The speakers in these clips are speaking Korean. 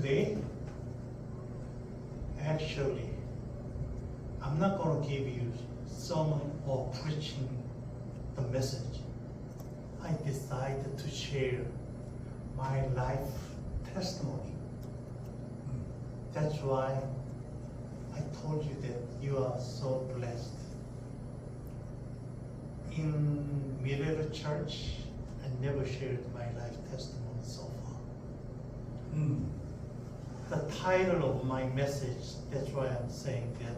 today, actually, I'm not going to give you sermon or preaching the message. I decided to share my life testimony. That's why I told you that you are so blessed. In Milero Church, I never shared my life testimony so far. The title of my message, that's why I'm saying that,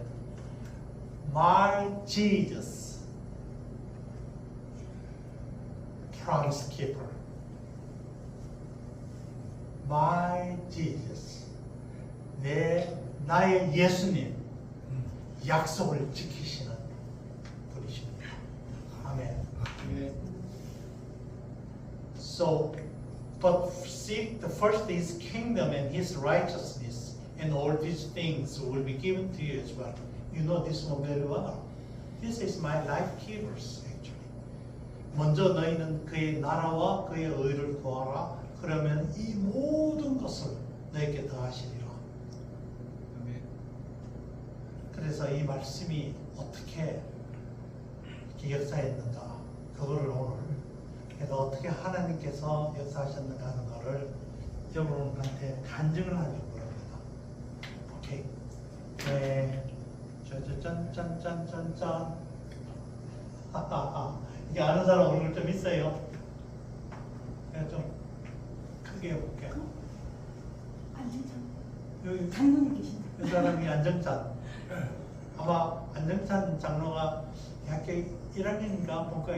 My Jesus, Promise Keeper. My Jesus, 나의 예수님, 약속을 지키시는 분이십니다. 아멘. So, but seek the first His kingdom and His righteousness, and all these things will be given to you as well. You know this one very well. This is my life keepers, actually. 먼저 너희는 그의 나라와 그의 의를 구하라. 그러면 이 모든 것을 너희에게 더하시리라. 그래서 이 말씀이 어떻게 이렇게 역사했는가, 그거를 오늘 그래서 어떻게 하나님께서 역사하셨는가 하는 거를 여러분한테 간증을 하려고 합니다. 오케이. 네. 짠짠짠짠짠. 이게 아는 사람 얼굴 좀 있어요? 내가 좀 크게 해볼게. 안정찬. 여기 장로님 계신데. 이 사람이 안정찬. 아마 안정찬 장로가 대학교 1학년인가 뭔가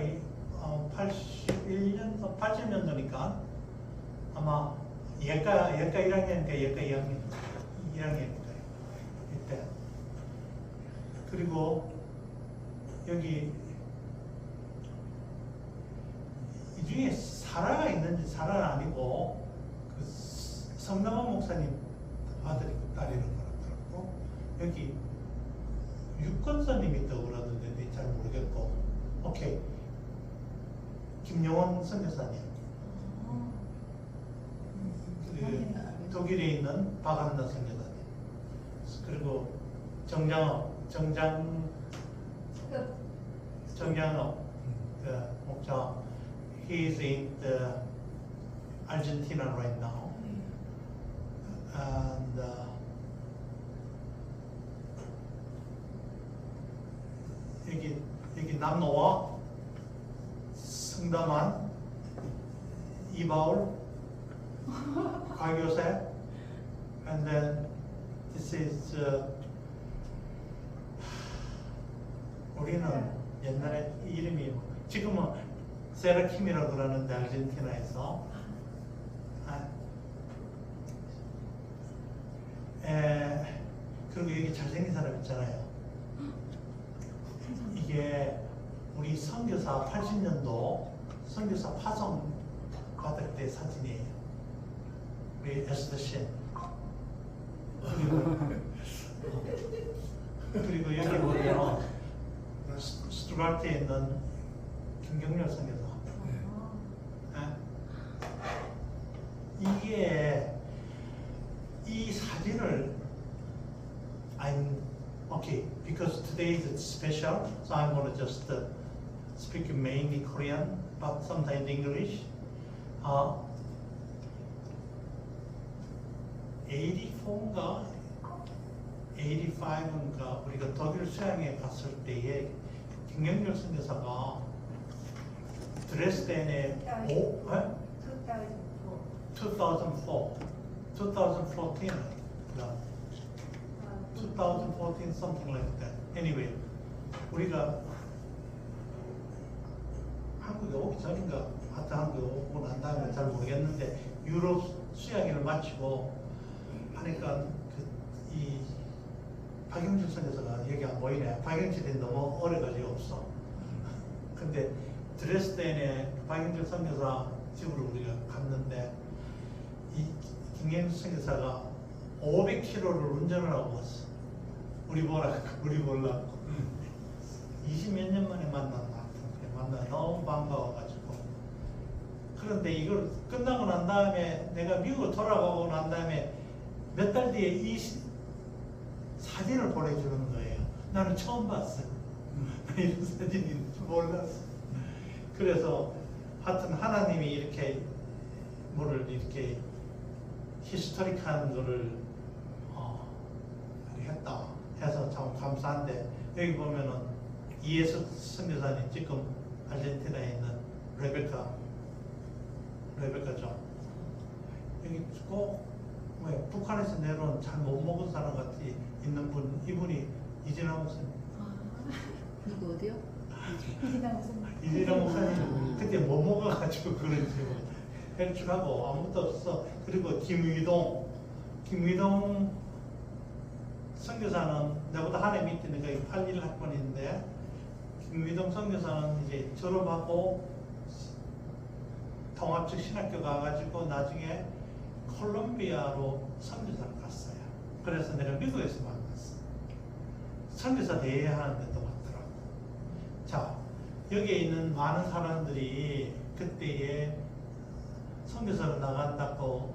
81년도 80년도니까 아마 예가 1학년이니까 얘가 2학년일 거예요. 이때. 그리고 여기 이 중에 사라가 있는지 사라는 아니고 그 성남원 목사님 아들이고 딸이라는 거라 들었고, 여기 육건사님이 있다고 그러는데 잘 모르겠고, 오케이. 김용원 선교사님, 그 독일에 있는 박한나 선교사님, 그리고 정장업 그 목사, he is in the Argentina right now, and 여기 남노와 승담한 이바울 가교세, and then this is 우리는 옛날에 이름이 지금은 세라킴이라고 그러는데 아르헨티나에서 그리고 여기 잘생긴 사람 있잖아요. 이게 우리 선교사 80년도 선교사 파송 받을 때 사진이에요. 우리 에스더 신. 그리고 여기 보면 스투가트에 있는 김경렬 선교사. 이게 이 사진을 okay, because today is special, so I'm going to just speak mainly Korean, but sometimes English. 84인가 85인가 우리가 독일 수양에 갔을 때에 김경렬 선교사가 드레스덴에 2014, 2014, something like that. Anyway, 우리가 한국에 오기 전인가, 하여튼 한국에 오고 난 다음에 잘 모르겠는데 유럽 수양회를 마치고 하니까 이 박영준 선교사가 여기 안 보이네. 박영준이 너무 오래가지고 없어. 근데 드레스덴에 박영준 선교사 집으로 우리가 갔는데 이 김경준 선교사가 500km를 운전을 하고 왔어. 우리 보려고. 20몇 년 만에 만났나. 너무 반가워가지고. 그런데 이걸 끝나고 난 다음에 내가 미국을 돌아가고 난 다음에 몇 달 뒤에 이 사진을 보내주는 거예요. 나는 처음 봤어. 이런 사진인 줄 몰랐어. 그래서 하여튼 하나님이 이렇게 뭐를 이렇게 히스토릭한 거를 했다 해서 참 감사한데, 여기 보면은 이예수 선교사님 지금 아르헨티나에 있는 레베카죠. 여기 꼭 북한에서 내려온 잘 못 먹은 사람 같이 있는 분, 이분이 이진아 목사님. 이거 어디요? 이지나 무슨 이진아 목사님 그때 못 먹어가지고 그런지 헬쭉하고 아무것도 없어. 그리고 김위동 선교사는 내보다 한 해 밑에 내가 81학번인데, 김위동 선교사는 이제 졸업하고 통합적 신학교 가가지고 나중에 콜롬비아로 선교사를 갔어요. 그래서 내가 미국에서 만났어. 선교사 대회 하는데도 왔더라고. 자, 여기에 있는 많은 사람들이 그때에 선교사로 나간다고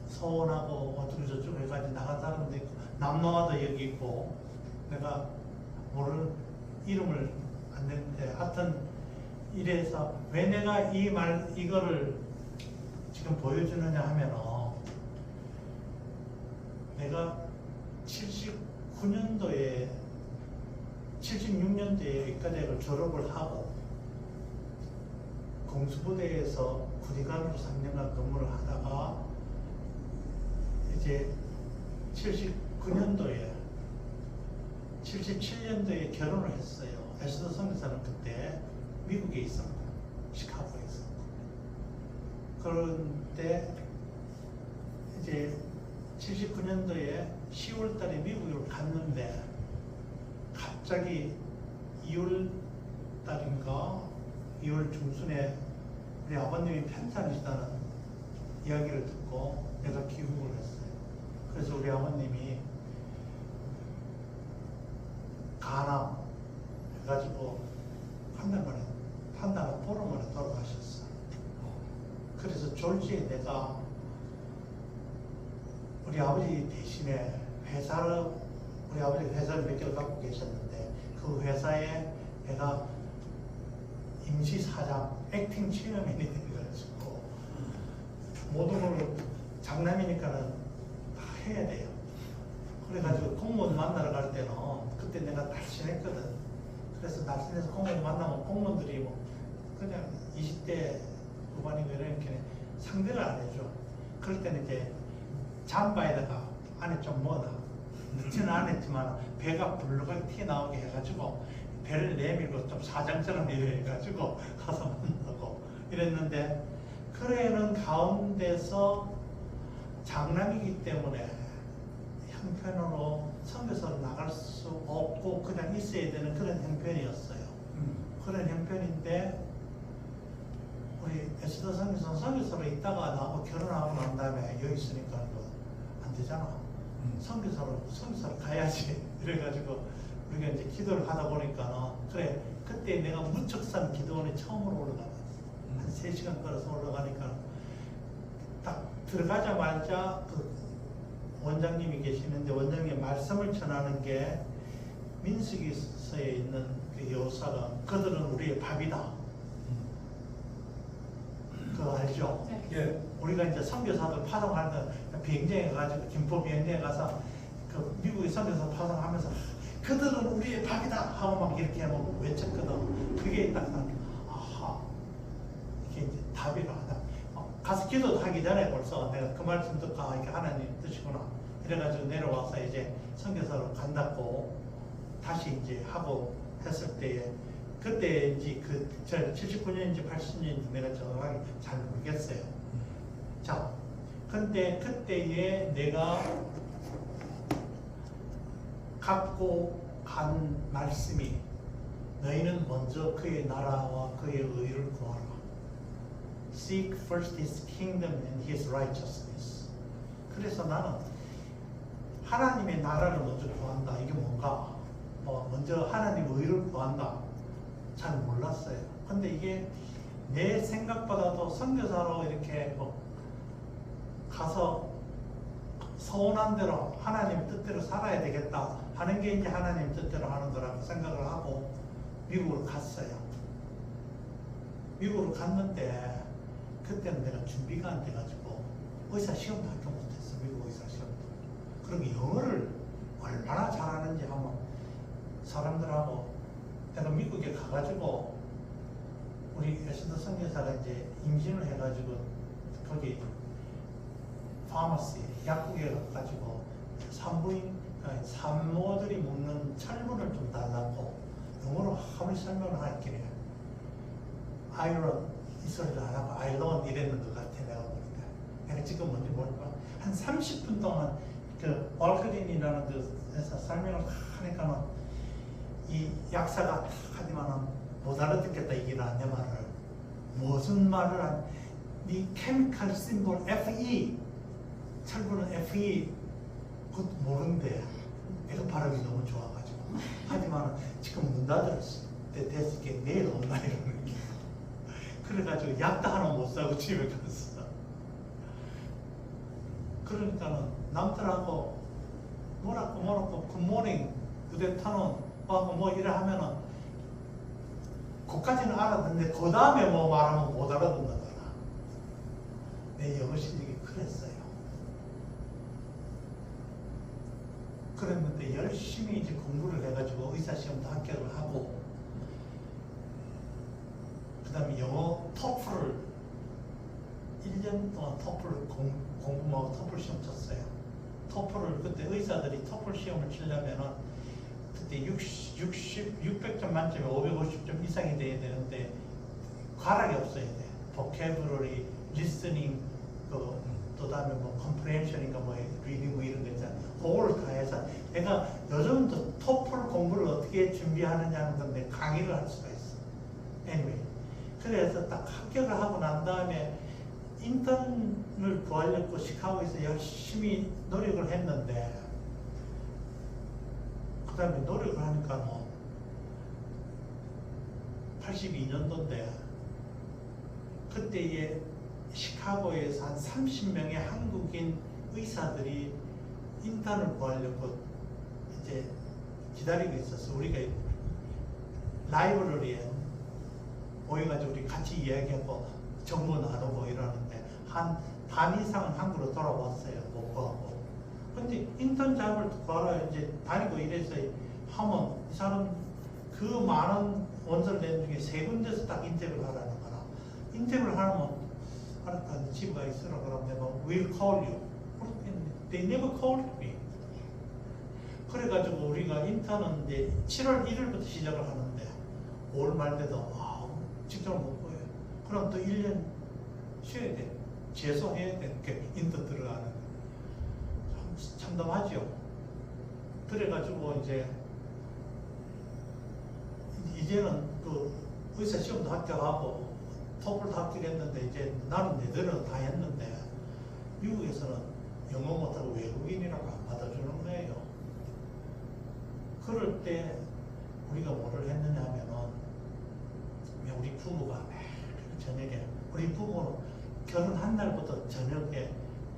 소원하고 어쩌고 저쩌고 해가지고 나간 사람도 있고, 남노아도 여기 있고, 내가 모르는 이름을 안 냈는데, 하여튼 이래서 왜 내가 이거를 지금 보여주느냐 하면은, 내가 76년도에 의과대학을 졸업을 하고 공수부대에서 구리관으로 3년간 근무를 하다가 이제 77년도에 결혼을 했어요. 에스더 선교사는 그때 미국에 있었고 시카고에 있었고, 그런데 이제 79년도에 10월 달에 미국으로 갔는데, 갑자기 2월 달인가 2월 중순에 우리 아버님이 편찮으시다는 이야기를 듣고 내가 귀국을 했어요. 그래서 우리 아버님이 간암 해가지고 한 달만 보름 만에 돌아가셨어요. 그래서 졸지에 내가 우리 아버지 대신에 우리 아버지가 회사를 몇 개를 갖고 계셨는데, 그 회사에 내가 임시사장, 액팅 체어맨이 돼가지고 모든 걸 장남이니까는 다 해야 돼요. 그래가지고 공무원 만나러 갈 때는 그때 내가 날씬했거든. 그래서 날씬해서 공무원 만나면 공무원들이 뭐 그냥 20대 후반이고 이렇게 상대를 안 해줘. 그럴 때는 이제 잠바에다가 안에 좀 뭐다. 늦지는 않았지만 배가 불룩하게 튀어나오게 해가지고 배를 내밀고 좀 사장처럼 해가지고 가서 만나고 이랬는데, 그래는 가운데서 장남이기 때문에 형편으로 선교사로 나갈 수 없고 그냥 있어야 되는 그런 형편이었어요. 그런 형편인데, 우리 에스더 선교사로 있다가 나하고 결혼하고 난 다음에 여기 있으니까 안 되잖아. 선교사로 가야지. 이래가지고 우리가 이제 기도를 하다 보니까, 그래, 그때 내가 무척산 기도원에 처음으로 올라갔어. 한 3시간 걸어서 올라가니까 딱 들어가자마자 그 원장님이 계시는데, 원장님의 말씀을 전하는 게 민수기서에 있는 그 여사가 그들은 우리의 밥이다. 그거 알죠? 예. 우리가 이제 선교사들 파송할 때 비행장에 가가지고 김포 비행장에 가서 그 미국의 선교사 파송하면서 그들은 우리의 밥이다 하고 막 이렇게 뭐 외쳤거든. 그게 딱 아하, 이게 이제 답이라 하다. 가서 기도도 하기 전에 벌써 내가 그 말씀 듣고 이게 하나님 뜻이구나 이래가지고 내려와서 이제 선교사로 간다고 다시 이제 하고 했을 때에, 그때 이제 그 79년인지 80년인지 내가 정확하게 잘 모르겠어요. 자, 근데 그때에 내가 갖고 간 말씀이, 너희는 먼저 그의 나라와 그의 의를 구하라. Seek first His kingdom and His righteousness. 그래서 나는 하나님의 나라를 먼저 구한다. 이게 뭔가? 먼저 하나님의 의를 구한다. 잘 몰랐어요. 근데 이게 내 생각보다도 선교사로 이렇게 가서 서운한 대로 하나님 뜻대로 살아야 되겠다 하는 게 이제 하나님 뜻대로 하는 거라고 생각을 하고 미국으로 갔어요. 미국으로 갔는데 그때는 내가 준비가 안 돼가지고 의사 시험도 합격 못했어. 미국 의사 시험도. 그리고 영어를 얼마나 잘하는지 하면 사람들하고 내가 미국에 가가지고 우리 에스더 선교사가 이제 임신을 해가지고 거기 파마시 약국에 가가지고 산모들이 먹는 철분을 좀 달라고 영어로 아무리 설명을 할게 아이런 이 소리를 안 하고 아이론 이랬는 것 같아. 내가 보니까 내가 지금 뭔지 모르겠고 한 30분 동안 그 얼크린이라는 데서 설명을 하니까는 이 약사가 탁 하지만은 못 알아듣겠다 이기라 내 말을 무슨 말을 네 케미컬 심볼 FE 철분은 FE 그것도 모른대. 내가 발음이 너무 좋아가지고 하지만 지금 문 닫았을 때 됐을 게 내일 온다 이러는 게 그래가지고 약도 하나 못 사고 집에 갔어. 그러니까는 남들하고 뭐라고 굿모닝 구대타는 하고 뭐 이래 하면은 그까지는 알아듣는데 그 다음에 뭐 말하면 못 알아듣는다나. 내 영어 실력이 그랬어요. 그랬는데 열심히 이제 공부를 해가지고 의사시험도 합격을 하고 그 다음에 영어 토플을 1년 동안 토플을 공부하고 토플 시험 쳤어요. 토플을 그때 의사들이 토플 시험을 치려면은 그때 600점 만점에 550점 이상이 돼야 되는데 과락이 없어야 돼. 보캐브러리, 리스닝, 또 다음에 뭐 컴프레hension인가 뭐 리딩 뭐 이런 거 있잖아. 그거를 다 해서 내가 요즘도 토플 공부를 어떻게 준비하느냐는 건데 강의를 할 수가 있어. anyway. 그래서 딱 합격을 하고 난 다음에 인턴을 구하려고 시카고에서 열심히 노력을 했는데 그 다음에 노력을 하니까 뭐 82년도인데 그때에 시카고에서 한 30명의 한국인 의사들이 인턴을 구하려고 이제 기다리고 있었어. 우리가 라이브러리에 모여가지고 우리 같이 이야기하고 정보 나누고 이러는데 한 반 이상은 한국으로 돌아왔어요. 못 구하고. 근데 인턴 잡을 구하러 이제 다니고 이래서 하면 이 사람 그 많은 원서를 낸 중에 3군데서 딱 인터뷰를 하라는 거라. 인터뷰를 하면 알았다. 집에 가 있으라 그러면 내가 will call you. They never called me. 그래가지고 우리가 인턴은 이제 7월 1일부터 시작을 하는데 5월 말 돼도 직장을 못 구해요. 그럼 또 1년 쉬어야 돼. 재소해야 돼. 이렇게 인턴 들어가는. 참담하죠. 그래가지고 이제는 그 의사 시험도 합격하고 토플도 합격했는데 이제 나는 내대로 다 했는데 미국에서는 영어 못하고 외국인이라고 안 받아주는 거예요. 그럴 때 우리가 뭐를 했느냐 하면은 우리 부부가 매일 저녁에 우리 부부는 결혼한 날부터 저녁에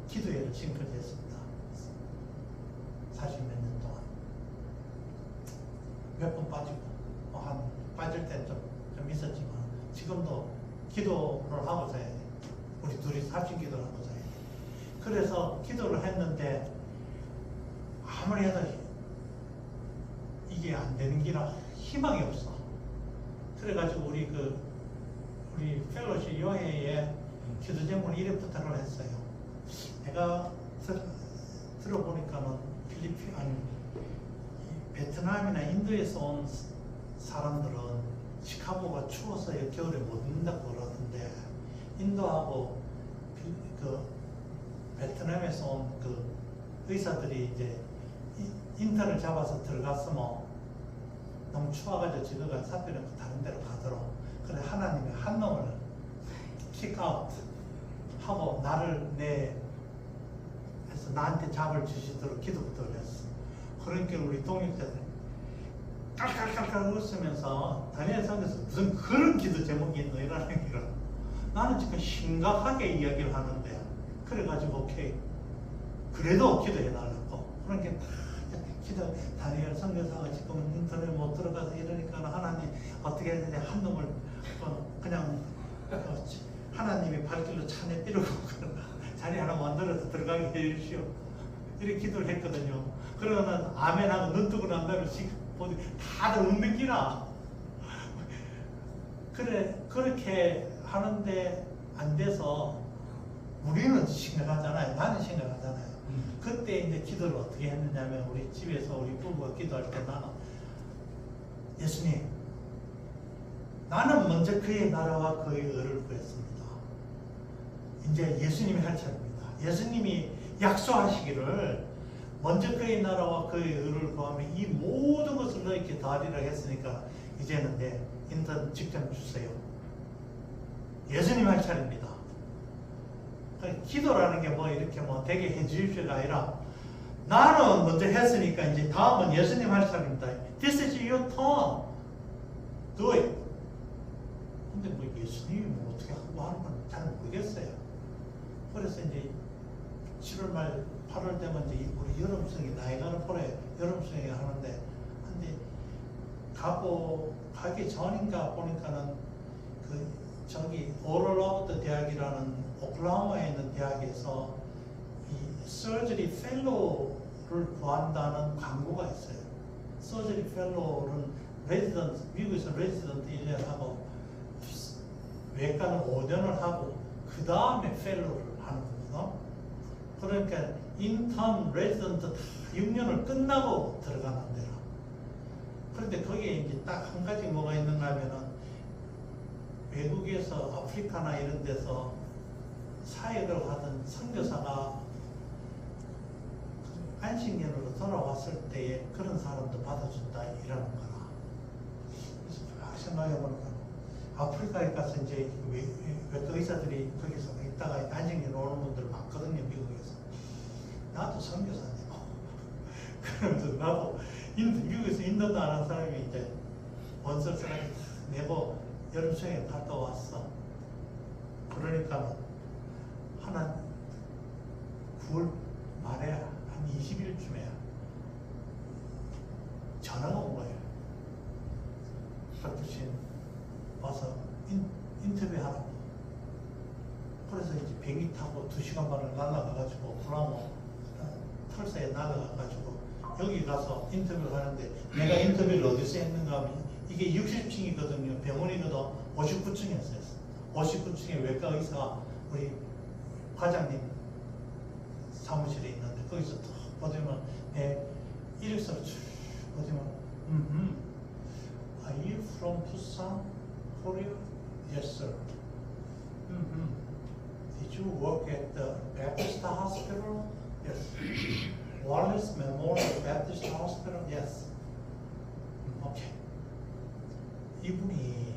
기도회를 지금까지 했습니다. 40몇 년 동안 몇 번 빠지고 한 빠질 때 좀 있었지만 지금도 기도를 하고 자야 돼. 우리 둘이 합심 기도를 하고 자야 돼. 그래서 기도를 했는데 아무리 해도 이게 안 되는 기라 희망이 없어. 그래가지고 우리 펠로시 여회에 기도 제목을 이래 부탁을 했어요. 내가 들어보니까는 베트남이나 인도에서 온 사람들은 시카고가 추워서 겨울에 못 있는다고 그러던데 인도하고 베트남에서 온 의사들이 이제 인턴을 잡아서 들어갔으면 너무 추워가지고 지도가 사표는 다른 데로 가도록. 그래 하나님이 한 놈을 킥아웃 하고 나를 해서 나한테 잡을 주시도록 기도부터 했어. 그러니까 우리 동역자들 깔깔깔깔 웃으면서 다니엘 성에서 무슨 그런 기도 제목이 있노 이러는 거라. 나는 지금 심각하게 이야기를 하는데 그래가지고 오케이 그래도 기도해달라고. 그러니까 기도, 다니엘 선교사가 지금 인터넷 못 들어가서 이러니까 하나님 어떻게 해야 되냐, 한 놈을 그냥 하나님이 발길로 차내 때리고 자리 하나 만들어서 들어가게 해주시오. 이렇게 기도를 했거든요. 그러면 아멘하고 눈 뜨고 난 다음에 보니 다들 웃느끼나. 그래, 그렇게 하는데 안 돼서 우리는 심각하잖아요. 나는 심각하잖아요. 그때 이제 기도를 어떻게 했느냐면, 우리 집에서 우리 부부가 기도할 때 나는, 예수님, 나는 먼저 그의 나라와 그의 의를 구했습니다. 이제 예수님이 할 차례입니다. 예수님이 약속하시기를 먼저 그의 나라와 그의 의를 구하면 이 모든 것을 너희에게 더하리라 했으니까 이제는 내 인턴 직장 주세요. 예수님 할 차례입니다. 기도라는 게 뭐 이렇게 뭐 되게 해주십시오가 아니라, 나는 먼저 했으니까 이제 다음은 예수님 할 차례입니다. This is your turn. Do it. 근데 뭐 예수님이 뭐 어떻게 하고 하는 건 잘 모르겠어요. 그래서 이제 7월 말 8월 되면 이제 우리 여름 수행이, 나이가는 폴에 여름 수행이 하는데, 근데 가기 전인가 보니까는 저기 오럴라우드 대학이라는 오클라호마에 있는 대학에서 이 서저리 펠로우를 구한다는 광고가 있어요. 서저리 펠로우는 미국에서 레지던트 1년 하고 외과는 5년을 하고 그 다음에 펠로우를 하는 거거든. 그러니까 인턴, 레지던트 다 6년을 끝나고 들어가는 데라. 그런데 거기에 이제 딱 한 가지 뭐가 있는가 하면은, 외국에서 아프리카나 이런 데서 사역을 하던 선교사가 안식년으로 돌아왔을 때에 그런 사람도 받아준다 이러는 거라. 그래서 막 생각해보니까 아프리카에 가서 이제 외과 의사들이 거기서 있다가 안식년 오는 분들 많거든요, 미국에서. 나도 선교사님. 그러면서 나도 미국에서 인도도 안 하는 사람이 이제 원서 쓰라고 내고 여름 수행에 갔다 왔어. 그러니까 한 9월 말에 한 20일쯤에 전화가 온 거예요. 박두신 와서 인터뷰하라고. 그래서 이제 비행기 타고 2시간 반을 날아가가지고 플라모 털사에 날아가가지고 여기 가서 인터뷰를 하는데, 내가 인터뷰를 어디서 했는가 하면 이게 60층이거든요. 병원이거든. 59층에 했어요. 59층에 외과 의사가 우리 과장님 사무실에 있는데, 거기서 딱 보시면 내 이력서를 쭉 보시면, Are you from Busan, Korea? Yes, sir. Did you work at the Baptist Hospital? Yes. Wallace Memorial Baptist Hospital? Yes. Okay. 이분이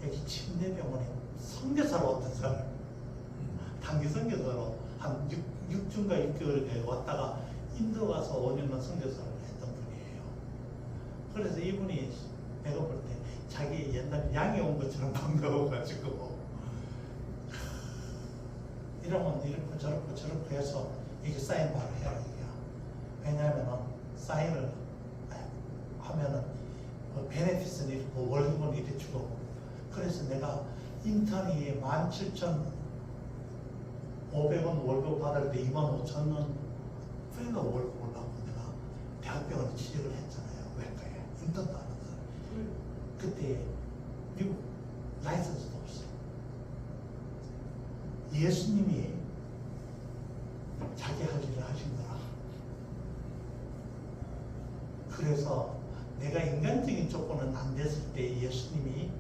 여기 침대병원에 선교사로 왔던 사람, 단기 선교사로 한 6주인가 6개월 왔다가 인도 가서 5년간 선교사를 했던 분이에요. 그래서 이분이 내가 볼 때 자기 옛날 양이 온 것처럼 반가워가지고, 이러면 이렇고 저렇고 저렇고 해서 이게 사인 바로 해라 이게. 왜냐하면 사인을 하면은 베네핏은 이렇고 월급은 이래 주고. 그래서 내가 인턴이 17,500원 월급 받을 때 25,000원 펠로우 월급을 받고 내가 대학병원에 취직을 했잖아요. 외과에. 인턴도 안 했어요. 그때 미국 라이선스도 없어. 예수님이 자기 할 일을 하신 거라. 그래서 내가 인간적인 조건은 안 됐을 때 예수님이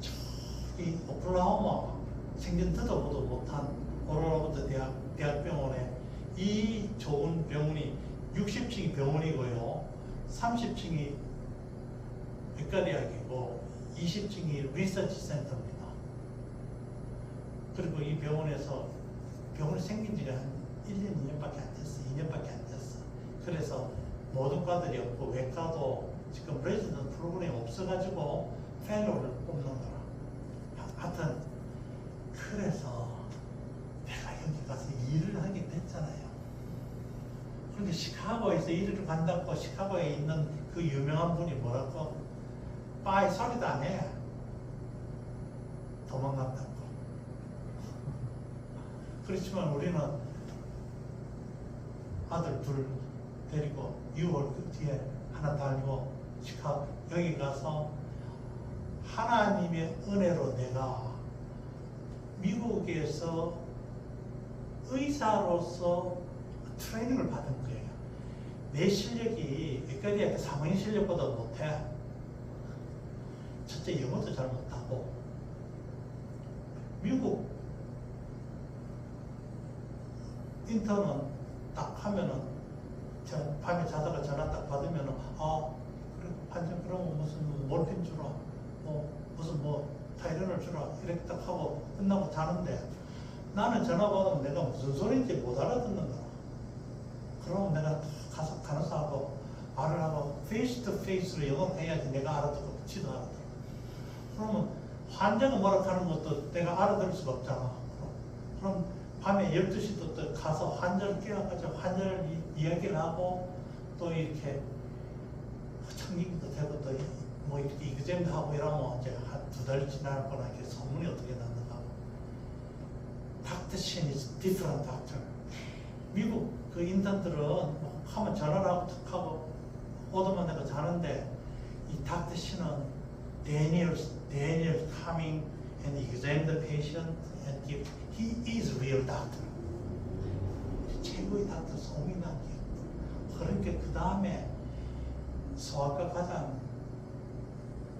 저기 오클라호마 생전 듣어보도 못한 오로라부터 대학병원에, 이 좋은 병원이 60층이 병원이고요, 30층이 외과대학이고 20층이 리서치 센터입니다. 그리고 이 병원에서 병원이 생긴 지가 한 1년, 2년밖에 안 됐어. 2년밖에 안 됐어. 그래서 모든 과들이 없고 외과도 지금 레지던트 프로그램이 없어가지고 펠로우를 뽑는 거라. 하여튼 그래서 내가 여기 가서 일을 하게 됐잖아요. 그런데 시카고에서 이리로 간다고 시카고에 있는 그 유명한 분이 뭐라고? 바에 소리도 안 해. 도망간다고. 그렇지만 우리는 아들 둘 데리고 6월 그 뒤에 하나 달고 시카고 여기 가서 하나님의 은혜로 내가 미국에서 의사로서 트레이닝을 받은 거예요. 내 실력이 여기까지 사모님 실력보다 못해. 첫째 영어도 잘 못하고 미국 인턴은 딱 하면은 밤에 자다가 전화 딱 받으면은 그래 환자 그러면 무슨 몰핀 주라 무슨 타이레놀 주라 이렇게 딱 하고 끝나고 자는데 나는 전화 받으면 내가 무슨 소리인지 못 알아듣는 거야. 그러면 내가 가서 간호사하고 말을 하고 페이스 투 페이스로 영어 해야지 내가 알아듣고 지도 알아들어. 그러면 환자가 뭐라 하는 것도 내가 알아들을 수가 없잖아. 그럼 밤에 12시도 또 가서 환자를 깨워가지고 환자를 이야기를 하고 또 이렇게 청기도 되고 또 뭐 이렇게 이그잼도 하고 이러면 이제 한 2달 지날 거나 이렇게 소문이 어떻게 났는가. Dr. Shin is different doctor. 미국 그 인턴들은 하면 전화를 하고 탁 하고 오더만 내가 자는데 이 Dr. Shin은 Daniel's coming and examine the patient and give. He is real doctor. 최고의 닥터 소문이 난 게. 그러니까 그 다음에 소아과 과장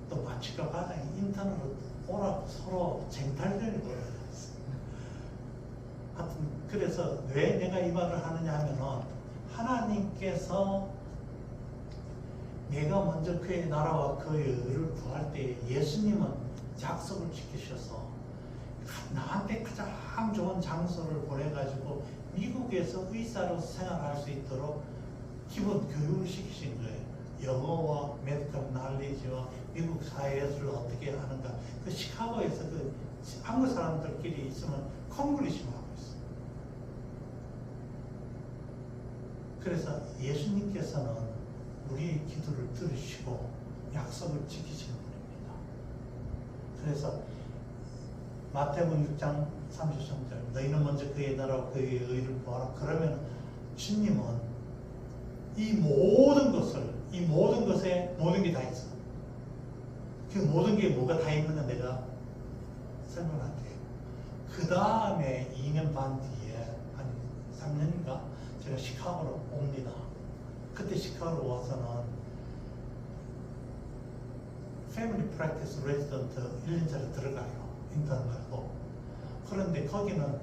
또 마취과 과장이 인턴으로 오라고 서로 쟁탈전이 벌어졌어. 하여튼 그래서 왜 내가 이 말을 하느냐 하면은 하나님께서 내가 먼저 그의 나라와 그의 의를 구할 때 예수님은 약속을 지키셔서 나한테 가장 좋은 장소를 보내가지고 미국에서 의사로 생활할 수 있도록 기본 교육을 시키신 거예요. 영어와 메디컬 날리지와 미국 사회를 어떻게 하는가. 그 시카고에서 그 한국 사람들끼리 있으면 콩글리시만 하고 있어요. 그래서 예수님께서는 우리의 기도를 들으시고 약속을 지키시는 분입니다. 그래서 마태복음 6장 33절 너희는 먼저 그의 나라와 그의 의를 구하라. 그러면 주님은 이 모든 것에 모든 게 다 있어. 그 모든 게 뭐가 다 있는가 내가 설명할게요. 그 다음에 2년 반 뒤에 아니 3년인가 제가 시카고로 옵니다. 그때 시카고로 와서는 패밀리 프랙티스 레지던트 1년짜리 들어가요. 인턴 말고. 그런데 거기는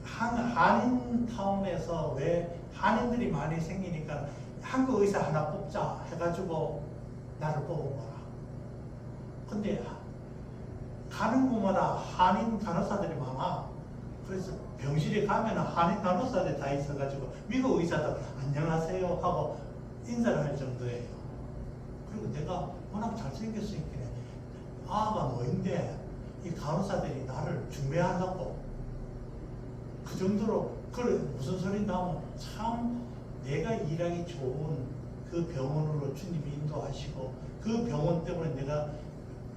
한인타운에서 왜 한인들이 많이 생기니까 한국 의사 하나 뽑자 해가지고 나를 뽑은 거라. 근데 가는 곳마다 한인 간호사들이 많아. 그래서 병실에 가면 한인 간호사들이 다 있어가지고 미국 의사들 안녕하세요 하고 인사를 할 정도예요. 그리고 내가 워낙 잘생겼으니까 아가 뭐인데 이 간호사들이 나를 중매한다고 그 정도로 그래 무슨 소린가 하면 참 내가 일하기 좋은 그 병원으로 주님이 인도하시고 그 병원 때문에 내가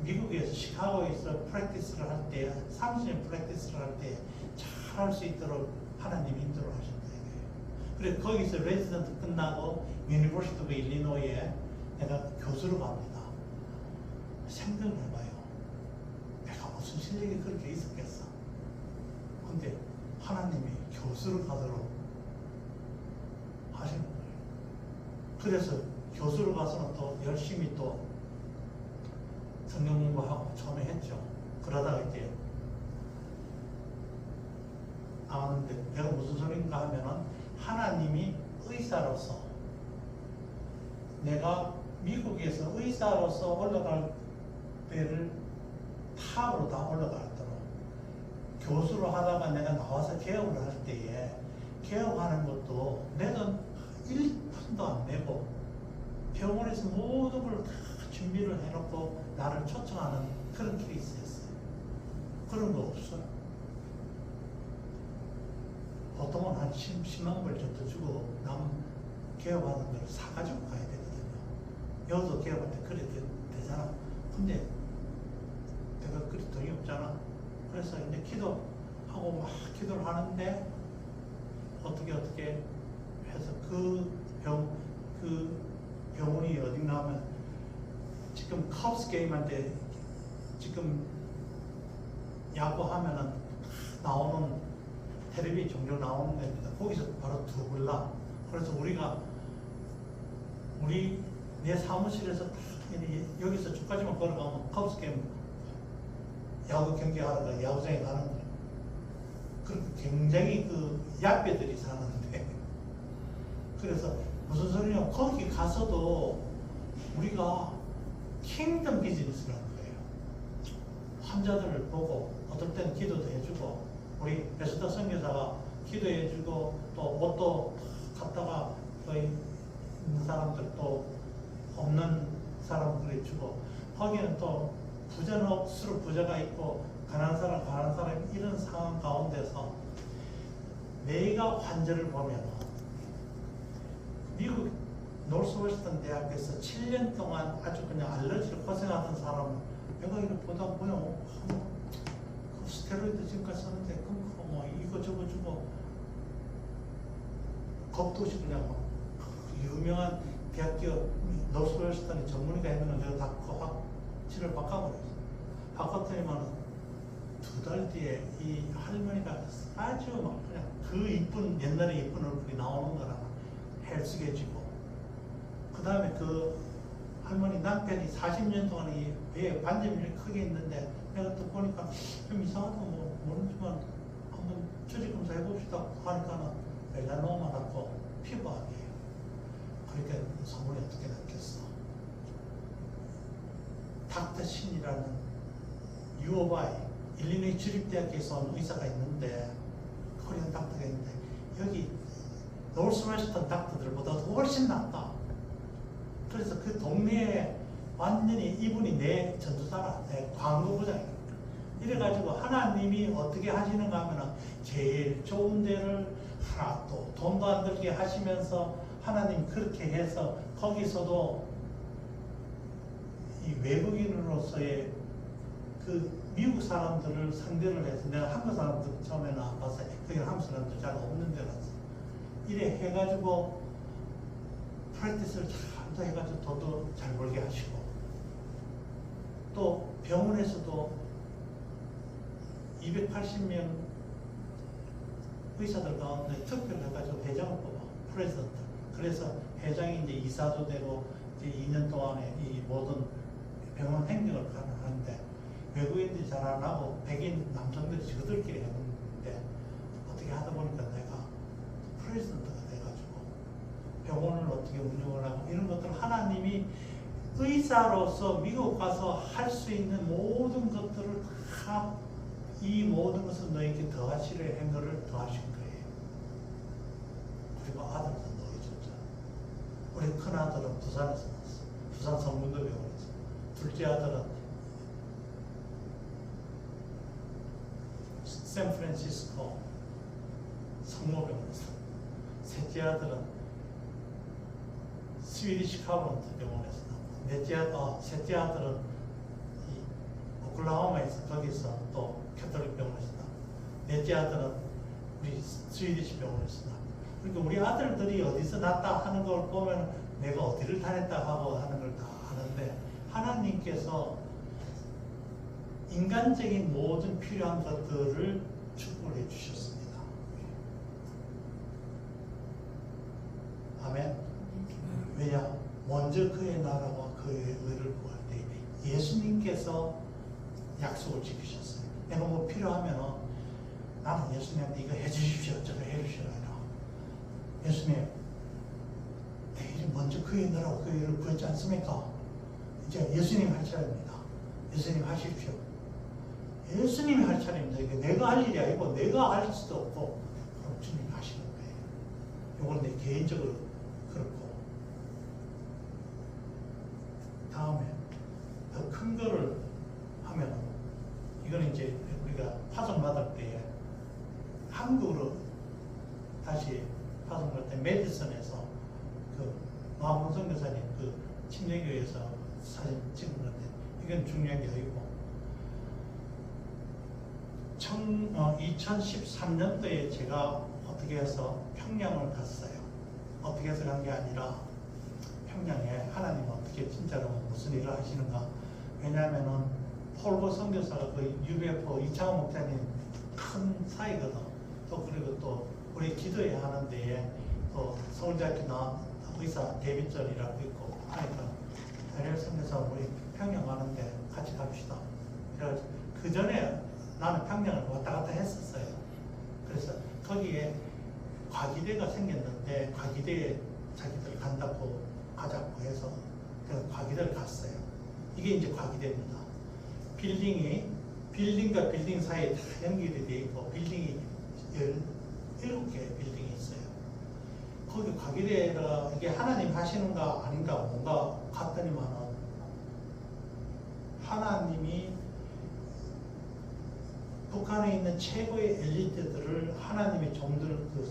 미국에서 시카고에서 프랙티스를 할 때 30년 프랙티스를 할 때 잘 할 수 있도록 하나님이 인도를 하셨다 이거예요. 그래서 거기서 레지던트 끝나고 유니버시티 오브 일리노이에 내가 교수로 갑니다. 생각을 해봐요. 내가 무슨 실력이 그렇게 있었겠어. 근데 하나님이 교수를 가도록 하시는 거예요. 그래서 교수를 가서는 또 열심히 또 성경 공부하고 처음에 했죠. 그러다가 이제 나왔는데 내가 무슨 소리인가 하면은 하나님이 의사로서 내가 미국에서 의사로서 올라갈 때를 탑으로 다 올라가도록 교수로 하다가 내가 나와서 개업을 할 때에 개업하는 것도 내가 1푼도 안 내고 병원에서 모든 걸 다 준비를 해놓고 나를 초청하는 그런 케이스였어요. 그런 거 없어요. 보통은 한 10만 불 정도 주고 남 개업하는 걸 사가지고 가야 되거든요. 여기도 개업할 때 그래 되잖아. 근데 내가 그리 돈이 없잖아. 그래서 이제 기도하고 막 기도를 하는데 어떻게 해서 그 병원이 어디 나오면 지금 컵스 게임한테 지금 야구하면은 나오는 텔레비 종료 나오는 겁니다. 거기서 바로 두블라. 그래서 내 사무실에서 딱 여기서 저까지만 걸어가면 컵스 게임 야구 경기하러 가 야구장에 가는 거예요. 그렇게 굉장히 그 야배들이 사는데 그래서 무슨 소리냐면 거기 가서도 우리가 킹덤 비즈니스를 하는 거예요. 환자들을 보고 어떨 때는 기도도 해주고 우리 베스터 선교사가 기도해주고 또 옷도 갖다가 또 있는 사람들 또 없는 사람들 해주고 거기는 또 부자는 억수로 부자가 있고 가난한 사람 이런 상황 가운데서 내가 환자를 보면 미국 노스웨스턴 대학에서 7년 동안 아주 그냥 알러지로 고생하던 사람은 내가 이거 보다 보면 그 스테로이드 지금까지 썼는데 뭐 이거 저거 주고 겁도 없이 그냥 막 유명한 대학교 노스웨스턴의 전문의가 했는 내가 다 그 확실을 바꿔버렸어. 바꿨더니만 2달 뒤에 이 할머니가 아주 막 그냥 그 이쁜 옛날에 이쁜 얼굴이 나오는 거라 헬스게지고 그 다음에 그 할머니 남편이 40년 동안 이 배에 반점이 이렇게 크게 있는데 내가 또 보니까 좀 이상하다 뭐 모르지만 한번 조직 검사 해봅시다 하니까는 멜라노마 같고 피부암이에요. 그러니까 소문이 어떻게 났겠어. 닥터 신이라는 UOI 일리노이 주립대학교에서 온 의사가 있는데 코리안 닥터가 있는데 여기 노스웨스턴 닥터들보다 훨씬 낫다. 그래서 그 동네에 완전히 이분이 내 전도사라, 내 광고부장이에요. 이래가지고 하나님이 어떻게 하시는가 하면은 제일 좋은 데를 하나 또 돈도 안 들게 하시면서 하나님 그렇게 해서 거기서도 이 외국인으로서의 그 미국 사람들을 상대를 해서 내가 한국 사람들 처음에는 안 봤어요. 거기는 한국 사람들 잘 없는 데라서 이래 해가지고 프랙티스를 잘 해가지고 돈도 잘 벌게 하시고 또 병원에서도 280명 의사들 가운데 투표를 해가지고 회장을 뽑아 프레지던트. 그래서 회장이 이제 이사도 되고 이제 2년 동안에 이 모든 병원 행정을 하는데 외국인들이 잘 안 하고 백인 남성들이 저들끼리 했는데 어떻게 하다 보니까 내가 프레지던트가 돼가지고 병원을 어떻게 운영을 하고 이런 것들 하나님이 의사로서 미국 가서 할 수 있는 모든 것들을 다 이 모든 것을 너에게 더하시려 한 것을 더하신 거예요. 그리고 아들도 너희 줬잖아. 우리 큰 아들은 부산에서 났어. 부산 성문도병원에서. 둘째 아들은 샌프란시스코 성모병원에서. 셋째 아들은 스위디시 카브런트 병원에서 나고 셋째 아들은 이 오클라호마에서 거기서 또 캐톨릭 병원에서 나고 넷째 아들은 우리 스위디시 병원에서 나고 그러니까 우리 아들들이 어디서 났다 하는 걸 보면 내가 어디를 다녔다 하고 하는 걸 다 아는데 하나님께서 인간적인 모든 필요한 것들을 축복해 주셨습니다. 아멘. 왜냐? 먼저 그의 나라와 그의 의를 구할 때 예수님께서 약속을 지키셨어요. 내가 뭐 필요하면 나는 예수님한테 이거 해주십시오. 저거 해주십시오. 예수님, 내일이 먼저 그의 나라와 그의 의를 구했지 않습니까? 이제 예수님 할 차례입니다. 예수님 하십시오. 예수님이 할 차례입니다. 이게 내가 할 일이 아니고 내가 할 수도 없고 그럼 주님이 하시는 거예요. 이건 내 개인적으로 그렇고 다음에 더 큰 거를 하면 이거는 이제 우리가 파송 받을 때에 한국으로 다시 파송 받을 때 메디슨에서 그 마문 선교사님 그 침례교회에서 사진 찍은 건데 이건 중요한 게 아니고 2013년도에 제가 어떻게 해서 평양을 갔어요. 어떻게 해서 간 게 아니라 평양에 하나님 어떻게 진짜로 무슨 일을 하시는가. 왜냐하면은 폴보 선교사가 그 UBFO 이창호 목사님 큰 사이거든. 또 그리고 또 우리 기도회 하는 데에 또 서울대학교 의사 데뷔절이라고 있고 하니까 다니엘 선교사 우리 평양 가는데 같이 갑시다. 그래가지고 그 전에 나는 평양을 왔다 갔다 했었어요. 그래서 거기에 과기대가 생겼는데 과기대에 자기들 간다고 가자고 해서 그래서 과기대를 갔어요. 이게 이제 과기대입니다. 빌딩과 빌딩 사이에 다 연결이 되어 있고 빌딩이 17개의 빌딩이 있어요. 거기 과기대가 이게 하나님 하시는가 아닌가 뭔가 갔더니만은 하나님이 북한에 있는 최고의 엘리트들을 하나님의 종들 그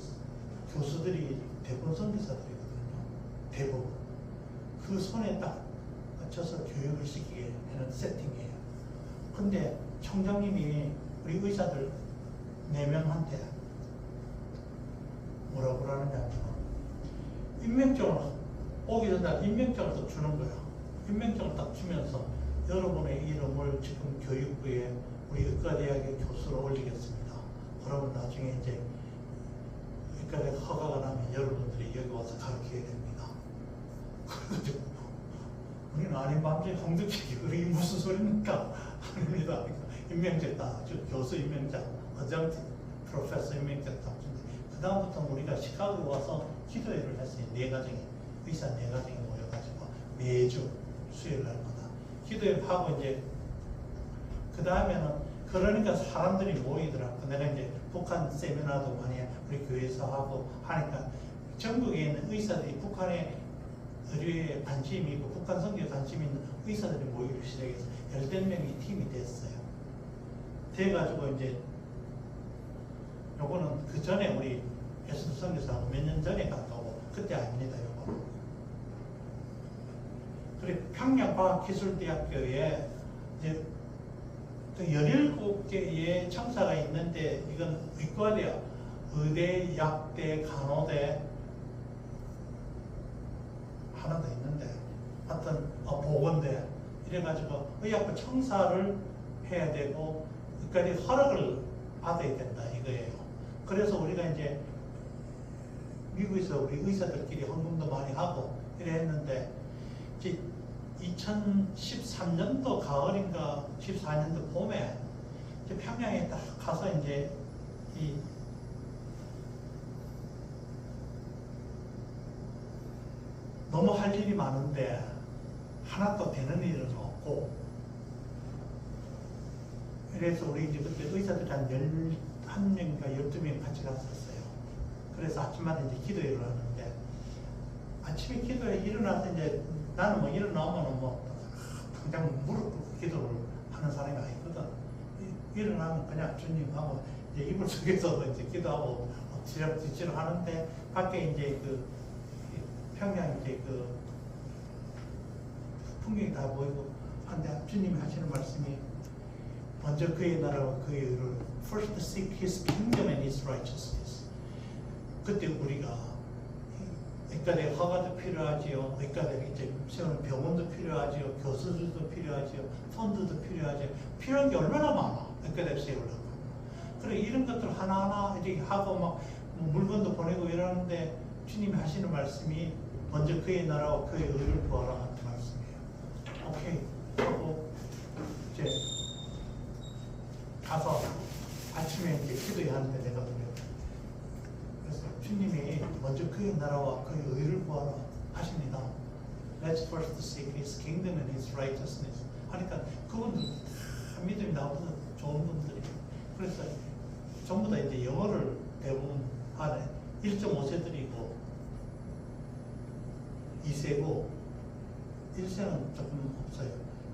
교수들이 대부분 선교사들이거든요. 대부분 그 손에 딱 맞춰서 교육을 시키게 하는 세팅이에요. 근데 총장님이 우리 의사들 4명한테 뭐라고 그러느냐, 임명장을 오기 전에 임명장을 딱 주는 거야. 임명장을 딱 주면서 여러분의 이름을 지금 교육부에 우리 의과대학의 교수로 올리겠습니다. 그러면 나중에 이제 의과대학 허가가 나면 여러분들이 여기 와서 가르쳐야 됩니다. 그래가지고 우리는 아닌 밤중에 홍두깨기 그게 무슨 소리입니까? 아닙니다. 임명장 다 교수 임명장, 어정트 프로페서 임명장 다 준대. 그 다음부터 우리가 시카고에 와서 기도회를 했어요. 4가정이 의사 4가정이 모여가지고 매주 수요일 날마다 기도회를 하고 이제 그 다음에는 그러니까 사람들이 모이더라고. 내가 이제 북한 세미나도 많이 우리 교회에서 하고 하니까 전국에 있는 의사들이 북한의 의료에 관심이 있고 북한 선교에 관심 있는 의사들이 모이기 시작해서 10명이 팀이 됐어요. 돼가지고 이제 요거는 그 전에 우리 에스더 선교사하고 몇 년 전에 가까워. 그때 아닙니다. 요거. 그리고 평양과학기술대학교에 이제 17개의 청사가 있는데 이건 의과대야. 의대, 약대, 간호대 하나 더 있는데 하여튼 보건대 이래가지고 의학부 청사를 해야 되고 의과대 허락을 받아야 된다 이거예요. 그래서 우리가 이제 미국에서 우리 의사들끼리 헌금도 많이 하고 이래 했는데 이제 2013년도 가을인가 14년도 봄에 이제 평양에 딱 가서 이제 너무 할 일이 많은데 하나도 되는 일은 없고 그래서 우리 이제 그때 의사들이 한 11명인가 12명 같이 갔었어요. 그래서 아침마다 이제 기도회를 하는데 아침에 기도회 일어나서 이제 나는 뭐 일어나면은 뭐 당장 무릎 꿇고 기도를 하는 사람이 아니거든. 일어나면 그냥 주님하고 이제 이불 속에서 이제 기도하고 엎치락뒤치락 하는데 밖에 이제 그 평양 이제 그 풍경이 다 보이고 한데 주님이 하시는 말씀이 먼저 그의 나라와 그의 의를 first seek His kingdom and His righteousness. 그때 우리가 의과대 허가도 필요하지요. 의과대 이제 세우는 병원도 필요하지요. 교수들도 필요하지요. 펀드도 필요하지요. 필요한 게 얼마나 많아. 의과대 세우려고. 그래 이런 것들 하나하나 이렇게 하고 막 물건도 보내고 이러는데 주님이 하시는 말씀이 먼저 그의 나라와 그의 의를 구하라 하는 말씀이에요. 오케이. 하고 이제 가서 아침에 이제 기도해야 하는데 내가 그래요. 그래서 주님이 먼저 그의 나라와 그의 의를 구하라 하십니다. Let's first seek His kingdom and His righteousness. 하니까 그분들 다 믿음이 나보다 좋은 분들이. 그래서 전부 다 이제 영어를 대부분 하네. 1.5세들이고 2세고 1세는 조금 없어요.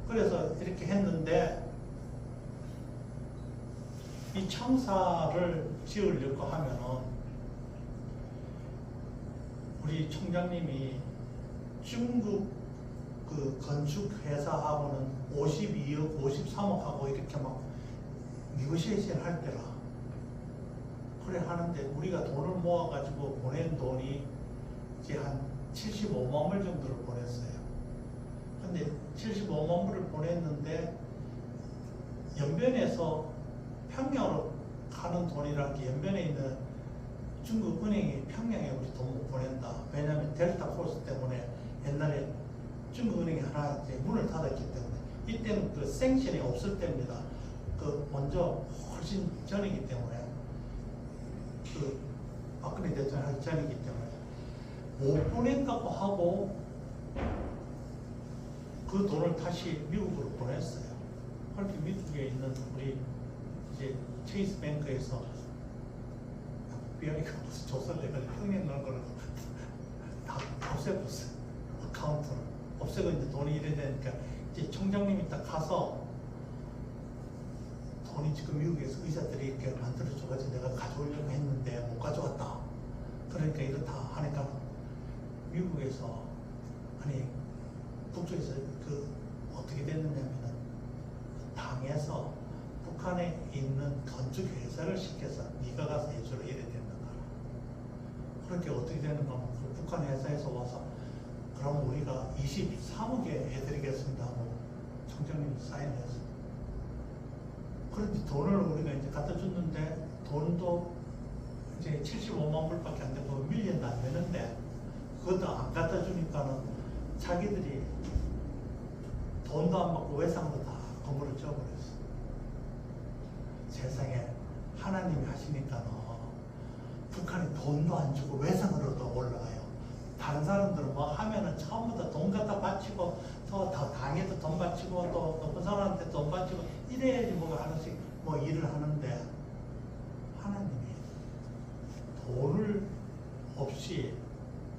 그래서 이렇게 했는데 이 청사를 지으려고 하면은 우리 총장님이 중국 그 건축 회사하고는 52억, 53억하고 이렇게 막 니고시에이션 할 때라. 그래 하는데 우리가 돈을 모아가지고 보낸 돈이 이제 한 75만 불 정도를 보냈어요. 근데 75만 불을 보냈는데 연변에서 평양으로 가는 돈이라는 게 연변에 있는 중국 은행이 평양에 우리 돈 못 보낸다. 왜냐하면 델타 코스 때문에 옛날에 중국 은행이 하나 이제 문을 닫았기 때문에 이때는 그 생션이 없을 때입니다. 그 먼저 훨씬 전이기 때문에 그 박근혜 대통령 하기 전이기 때문에 못 보낸다고 하고 그 돈을 다시 미국으로 보냈어요. 그렇게 미국에 있는 우리 이제 체이스 뱅크에서 FBI가 무슨 조사를 해가지고 흥행 넣은 거를 다 없애버렸어요. 어카운트를 없애고 이제 돈이 이래 되니까 이제 총장님이 딱 가서 돈이 지금 미국에서 의사들이 이렇게 만들어줘가지고 내가 가져오려고 했는데 못 가져왔다. 그러니까 이렇다 하니까 미국에서 아니 북쪽에서 그 어떻게 됐느냐면은 당에서 북한에 있는 건축 회사를 시켜서 네가 가서 해주라 이래 되는 거라. 그렇게 어떻게 되는 거면 그 북한 회사에서 와서 그럼 우리가 23억에 해드리겠습니다 하고 총장님이 사인했어. 그런데 돈을 우리가 이제 갖다 줬는데 돈도 이제 75만 불밖에 안 되고 밀리언도 안 되는데 그것도 안 갖다 주니까는 자기들이 돈도 안 받고 외상도 다 건물을 지어버렸어. 세상에 하나님이 하시니까는 북한이 돈도 안 주고 외상으로도 올라가요. 다른 사람들은 뭐 하면은 처음부터 돈 갖다 바치고 또 당에도 돈 바치고 또 높은 사람한테 돈 바치고 이래야지 뭐 하나씩 뭐 일을 하는데 하나님이 돈을 없이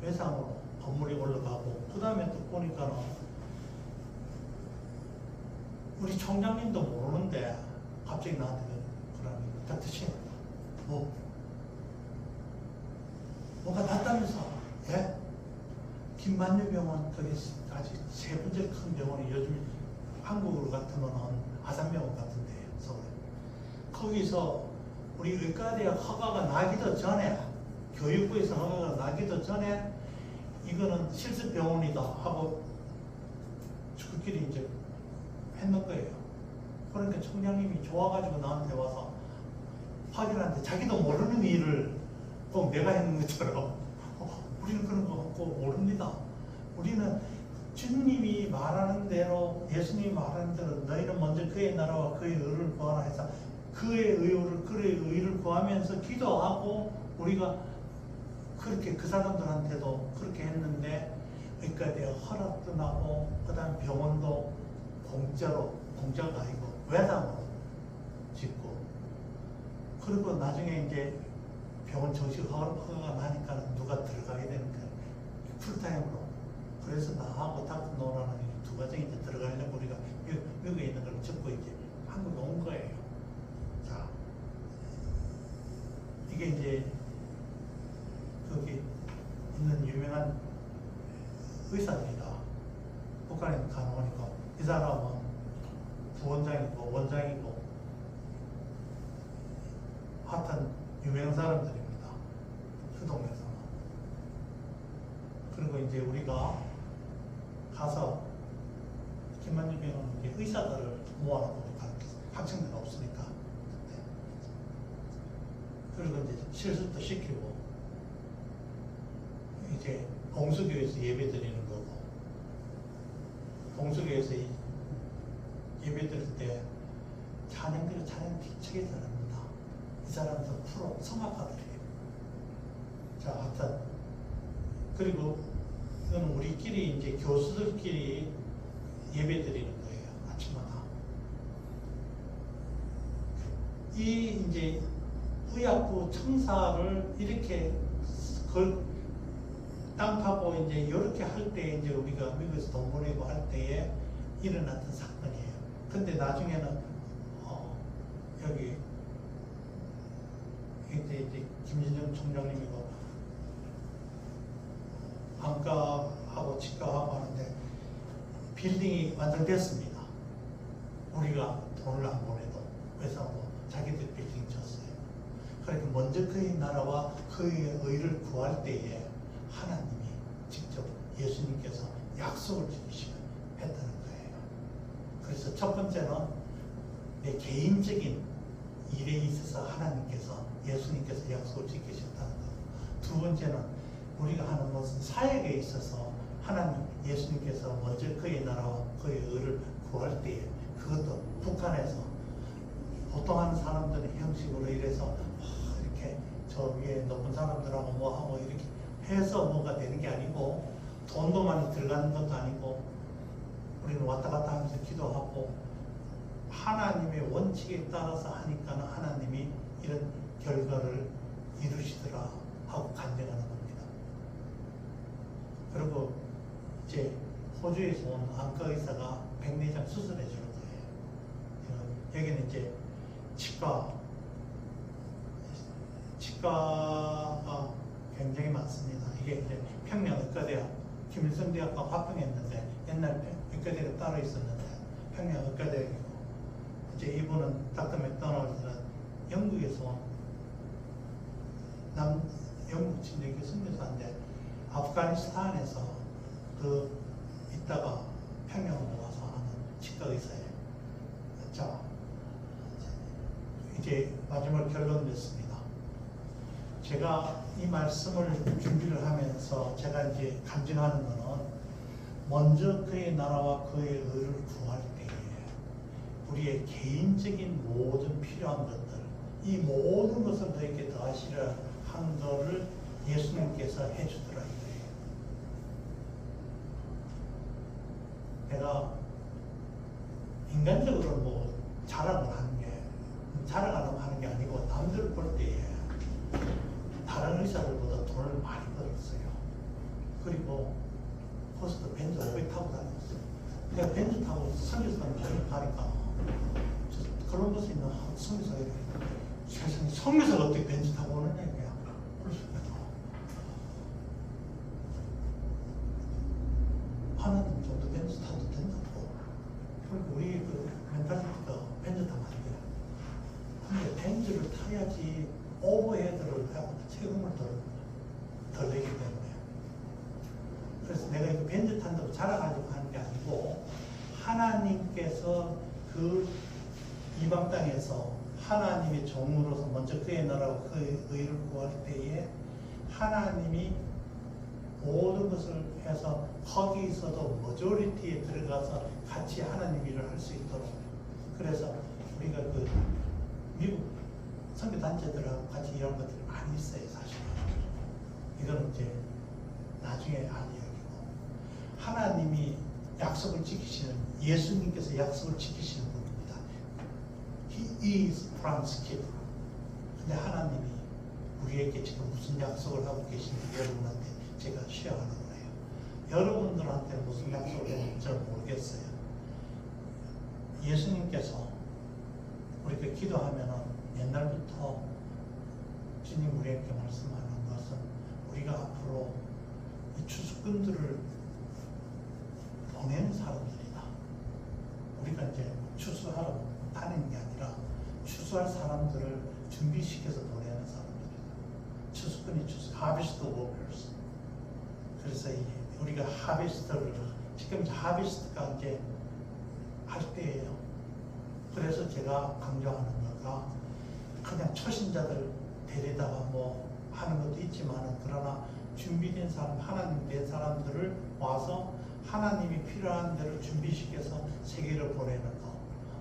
외상으로 건물이 올라가고 그 다음에 또 보니까는 우리 총장님도 모르는데 갑자기 나한테 그러는 딱 드시 뭐가 났다면서 예? 김만유 병원 거기 아주 세 번째 큰 병원이 요즘 한국으로 같으면은 아산병원 같은데 서울에 거기서 우리 의과대학 허가가 나기도 전에 교육부에서 허가가 나기도 전에 이거는 실습병원이다 하고 그끼리 이제 했는 거예요. 그러니까 총장님이 좋아가지고 나한테 와서 확인하는데 자기도 모르는 일을 꼭 내가 했는 것처럼 우리는 그런 거 갖고 모릅니다. 우리는 주님이 말하는 대로 예수님이 말하는 대로 너희는 먼저 그의 나라와 그의 의를 구하라 해서 그의 의를 구하면서 기도하고 우리가 그렇게 그 사람들한테도 그렇게 했는데 그러니까 내가 허락도 나고 그 다음 병원도 공짜가 아니고 외상으로 짓고 그리고 나중에 이제 병원 정식 허가가 나니까 누가 들어가게 되는 거예요. 풀타임으로. 그래서 나하고 닥터 노라는 두 가정이 이제 들어가려고 우리가 미국에 있는 걸 접고 이제 한국에 온 거예요. 자, 이게 이제 거기 있는 유명한 의사들이다. 북한에 가능하니까 이 사람은 부원장이고 원장이고 핫한 유명한 사람들입니다. 그 동네에서는. 그리고 이제 우리가 가서 김만유 병원 의사들을 모아놓고 가르쳤어요. 학생들 없으니까. 그리고 이제 실습도 시키고 이제 공수교에서 예배 드리는 거고 공수교에서 예배 드릴 때 찬양들은 찬양 뒤치게 잘합니다. 이 사람도 프로 성악가들이에요. 자, 하여튼 그리고 이건 우리끼리 이제 교수들끼리 예배 드리는 거예요. 아침마다. 이 이제 의학부 청사를 이렇게 땅 파고 이제 이렇게 할 때 이제 우리가 미국에서 돈 보내고 할 때에 일어났던 사건이에요. 근데 나중에는 여기 이제 김진영 총장님이고 안과하고 건축하고 치과하고 하는데 빌딩이 완성됐습니다. 우리가 돈을 안 보내도 그래서 뭐 자기들 빌딩 졌어요. 그러니까 먼저 그의 나라와 그의 의를 구할 때에 하나님이 직접 예수님께서 약속을 지키시고 했다는 거예요. 그래서 첫 번째는 내 개인적인 일에 있어서 하나님께서 예수님께서 약속을 지키셨다는 것. 두 번째는 우리가 하는 무슨 사역에 있어서 하나님 예수님께서 먼저 그의 나라와 그의 의를 구할 때에 그것도 북한에서 보통 하는 사람들의 형식으로 이래서 이렇게 저 위에 높은 사람들하고 뭐 하고 이렇게 해서 뭐가 되는 게 아니고 돈도 많이 들어가는 것도 아니고 우리는 왔다 갔다 하면서 기도하고 하나님의 원칙에 따라서 하니까 하나님이 이런 결과를 이루시더라 하고 간증하는 겁니다. 그리고 이제 호주에서 온 안과 의사가 백내장 수술해 주는 거예요. 여기는 이제 치과가 굉장히 많습니다. 이게 이제 평양의과대학, 김일성대학과 합병했는데 옛날 의과대가 따로 있었는데 평양의과대학이고 이제 이분은 닥터 맥도날드는 영국에서 온 영국 친척이 선교사인데 아프가니스탄에서 있다가 평양으로 와서 하는 치과 의사예요. 자, 이제 마지막 결론 냈습니다. 제가 이 말씀을 준비를 하면서 제가 이제 간증하는 것은 먼저 그의 나라와 그의 의를 구할 때에 우리의 개인적인 모든 필요한 것들, 이 모든 것을 너에게 더하시라 한 것을 예수님께서 해주더라 이거예요. 내가 인간적으로 뭐 자랑을 하는 게 아니고 남들 볼 때에 다른 의사들보다 돈을 많이 벌었어요. 그리고 코스도 벤츠 500 타고 다녔어요. 내가 벤츠 타고 선교사는 가니까 콜럼버스에 있는 선교사가 이래. 세상에 선교사가 어떻게 벤츠 타고 오느냐 이거야. 하나님 정도 벤츠 타도 된다고. 그리고 우리 그 멘탈리티가 벤츠 타면 안 돼요. 근데 벤츠를 타야지 오버헤드를 하고 세금을 덜 내기 때문에. 그래서 내가 이거 벤츠 탄다고 자랑하려고 하는 게 아니고 하나님께서 그 이방 땅에서 하나님의 종으로서 먼저 그의 나라와 그의 의를 구할 때에 하나님이 모든 것을 해서 거기서도 머조리티에 들어가서 같이 하나님 일을 할 수 있도록. 그래서 우리가 그 미국 선교단체들하고 같이 일하는 것들이 많이 있어요, 사실. 이거는 이제 나중에 할 이야기고. 하나님이 약속을 지키시는, 예수님께서 약속을 지키시는 분입니다. He is promise keeper. 근데 하나님이 우리에게 지금 무슨 약속을 하고 계신지 여러분한테 제가 쉐어하는 거예요. 여러분들한테 무슨 약속을 했는지 잘 모르겠어요. 예수님께서 우리가 기도하면은 옛날부터 주님 우리에게 말씀하는 것은 우리가 앞으로 이 추수꾼들을 보내는 사람들이다. 우리가 이제 추수하러 다니는 게 아니라 추수할 사람들을 준비시켜서 보내는 사람들이다. 추수꾼이 하비스트 워커스. 그래서 우리가 하비스트를 지금 이제 하비스트가 이제 할 때예요. 그래서 제가 강조하는 거가 그냥 초신자들 데리다가 뭐 하는 것도 있지만 그러나 준비된 사람, 하나님 된 사람들을 와서 하나님이 필요한 대로 준비시켜서 세계를 보내는 거.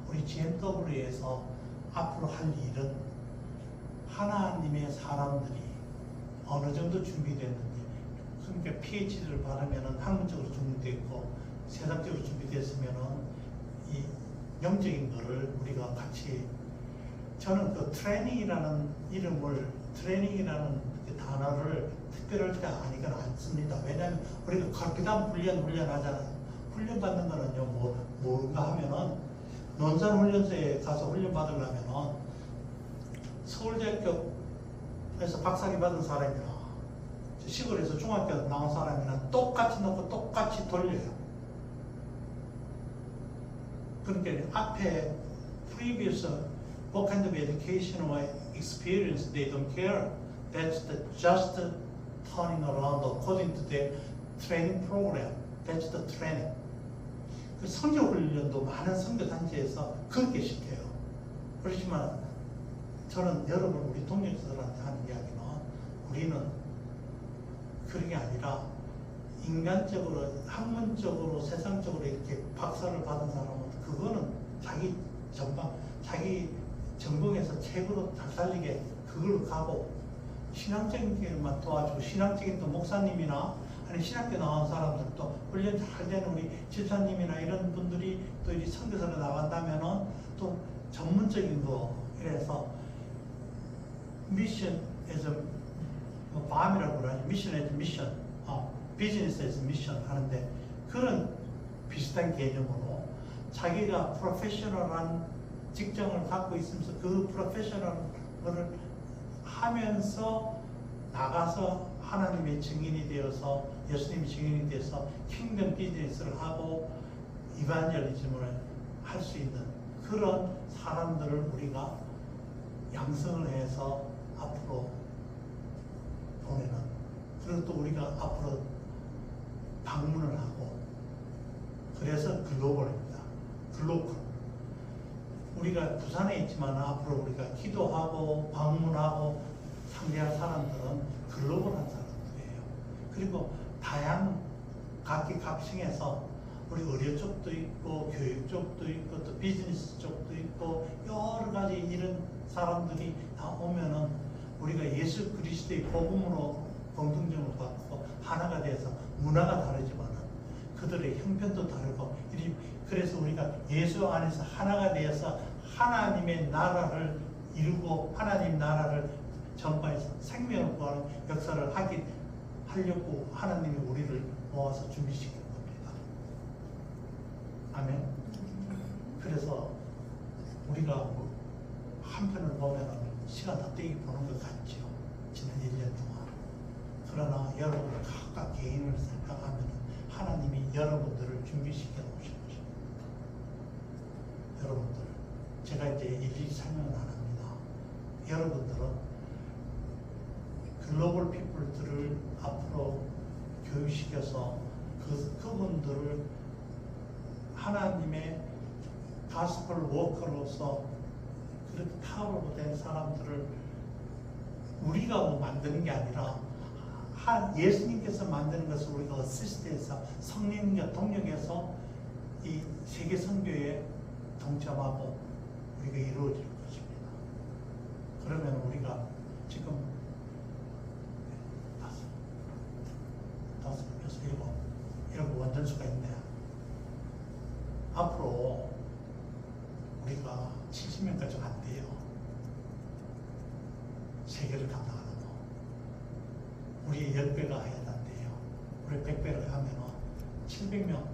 우리 GMW에서 앞으로 할 일은 하나님의 사람들이 어느 정도 준비됐는지, 그러니까 PhD를 받으면 학문적으로 준비됐고 세상적으로 준비됐으면 이 영적인 거를 우리가 같이, 저는 그 트레이닝이라는 트레이닝이라는 그 단어를 특별할 때 아니거나 안 씁니다. 왜냐하면 우리가 그다음 훈련하잖아요. 훈련 받는 거는요, 뭔가 하면은 논산훈련소에 가서 훈련 받으려면은 서울대학교에서 박사학위 받은 사람이나 시골에서 중학교 나온 사람이나 똑같이 놓고 똑같이 똑같이 돌려요. 그러니까 앞에 previous what kind of education or experience they don't care. That's the just turning around according to the training program. That's the training. 그 선교 훈련도 많은 선교 단체에서 그렇게 시켜요. 그렇지만 저는 여러분 우리 동역자들한테 하는 이야기는 우리는 그런 게 아니라 인간적으로 학문적으로 세상적으로 이렇게 박사를 받은 사람은 그거는 자기 전공에서 최고로 잘 살리게 그걸로 가고 신앙적인 길만 도와주고 신앙적인 또 목사님이나 아니 신학교 나온 사람들도 훈련 잘 되는 우리 집사님이나 이런 분들이 또 이 선교사로 나간다면은 또 전문적인 거 이래서 미션 as a 밤이라고 그러지 미션 as 미션 비즈니스 as 미션 하는데 그런 비슷한 개념으로 자기가 프로페셔널한 직장을 갖고 있으면서 그 프로페셔널을 하면서 나가서 하나님의 증인이 되어서 예수님의 증인이 되어서 킹덤 비즈니스를 하고 이반젤리즘을 할 수 있는 그런 사람들을 우리가 양성을 해서 앞으로 보내는 그리고 또 우리가 앞으로 방문을 하고 그래서 글로벌입니다. 글로벌 우리가 부산에 있지만 앞으로 우리가 기도하고 방문하고 상대할 사람들은 글로벌한 사람들이에요. 그리고 각기 각층에서 우리 의료 쪽도 있고 교육 쪽도 있고 또 비즈니스 쪽도 있고 여러 가지 이런 사람들이 다 오면은 우리가 예수 그리스도의 복음으로 공통점을 갖고 하나가 돼서 문화가 다르지만은 그들의 형편도 다르고 그래서 우리가 예수 안에서 하나가 되어서 하나님의 나라를 이루고 하나님 나라를 전파해서 생명을 구하는 역사를 하려고 하나님이 우리를 모아서 준비시킨 겁니다. 아멘. 그래서 우리가 한편을 보면 시간 다 떼기 보는 것 같죠. 지난 1년 동안. 그러나 여러분들 각각 개인을 생각하면 하나님이 여러분들을 준비시켜 놓으신 것입니다. 여러분들, 제가 이제 일일이 설명을 안 합니다. 여러분들은 글로벌 피플들을 앞으로 교육시켜서 그분들을 하나님의 가스펠 워커로서 그렇게 타워로 된 사람들을 우리가 만드는 게 아니라 예수님께서 만드는 것을 우리가 어시스트해서 성령과 동력해서 이 세계 선교에 동참하고 우리가 이루어질 것입니다. 그러면 우리가 지금 7 원전수가 있네. 앞으로 우리가 70명까지 안 돼요. 세계를 감당하는 거. 우리 10배가 해야 된대요. 우리 100배를 하면 700명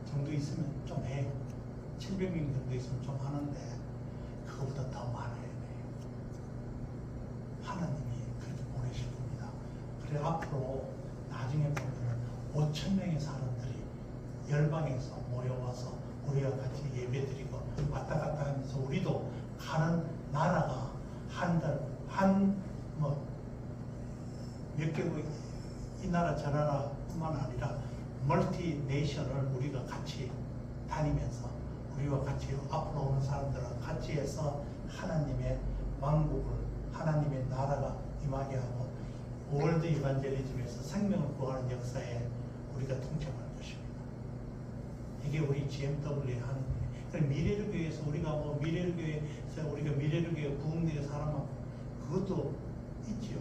정도 있으면 좀 해요. 700명 정도 있으면 좀 하는데 그거보다 더 많아야 돼요. 하나님이 그렇게 보내실 겁니다. 그래 앞으로 나중에 보면 5,000명의 사람들이 열방에서 모여와서 우리와 같이 예배드리고 왔다 갔다 하면서 우리도 가는 나라가 몇 개국 이 나라 저 나라뿐만 아니라 멀티네이션을 우리가 같이 다니면서 우리와 같이 앞으로 오는 사람들과 같이 해서 하나님의 왕국을 하나님의 나라가 임하게 하고 월드 이반젤리즘에서 생명을 구하는 역사에 우리가 동참할 것입니다. 이게 우리 GMW에 하는 일이에요. 미래를 교회에서 우리가 미래를 교회에서 우리가 미래를 교회 부흥리에 사람하고 그것도 있지요.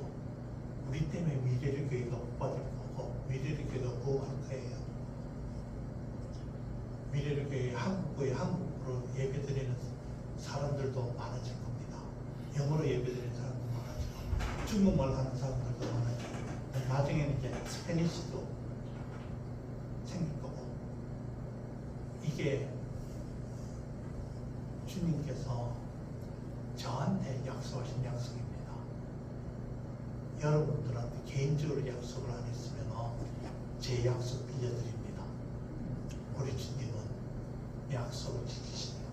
우리 때문에 미래를 교회가 복받을 거고 미래를 교회가 부흥할 거예요. 미래를 교회 한국교회 한국으로 예배드리는 사람들도 많아질 겁니다. 영어로 예배드리는 사람도 많아지고 중국말 하는 사람들도 많아지고 나중에는 이제 스페니시도 생길 거고 이게 주님께서 저한테 약속하신 약속입니다. 여러분들한테 개인적으로 약속을 안 했으면 제 약속 빌려드립니다. 약속을 지키신다.